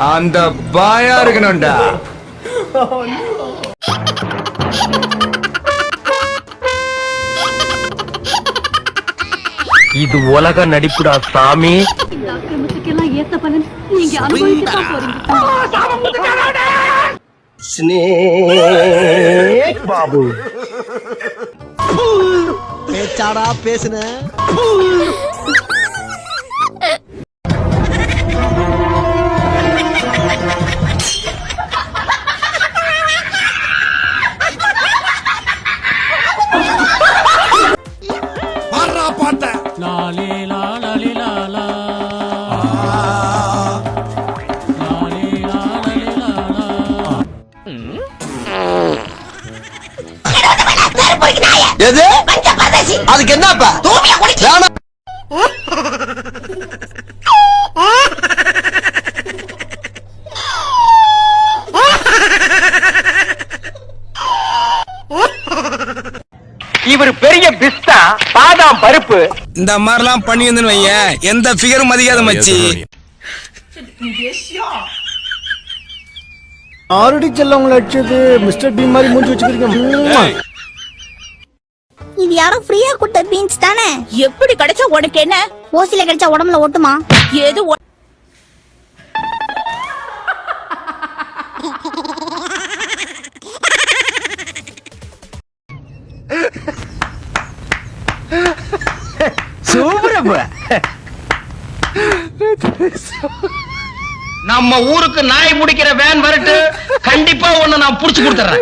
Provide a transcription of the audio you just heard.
அந்த பாயா இருக்கணும்டா. இது உலக நடிப்புடா சாமி. இந்த ஆக்கிரமத்துக்கெல்லாம் ஏத்த பலன் நீங்க அனுபவிக்கத்தான் போறீங்க. ஸ்னேக் பாபு பேச்சாடா பேசுன. பாட்ட லாலே லாலே லாலா லாலே லாலே லாலா. எது அதுக்கு என்னப்பா? இவர் பெரிய பிஸ்தா பாதாம் பருப்பு. இந்த மாதிரிலாம் பண்ணி வந்து வைய எந்த ஃபிகரும் மதிக்காத மச்சி. ஆல்ரெடி செல்லவங்களை அடிச்சது மிஸ்டர் பீம் மாதிரி மூஞ்சி வச்சுக்கிறீங்க. இது யாரும் ஃப்ரீயா கொடுத்த பீன்ஸ் தானே? எப்படி கிடைச்சா உனக்கு என்ன? ஓசில கிடைச்சா உடம்புல ஒட்டுமா? ஏது நம்ம ஊருக்கு நாய் பிடிக்கிற வேன் வரட்டு, கண்டிப்பா ஒண்ணு நான் புடிச்சு கொடுத்துறேன்.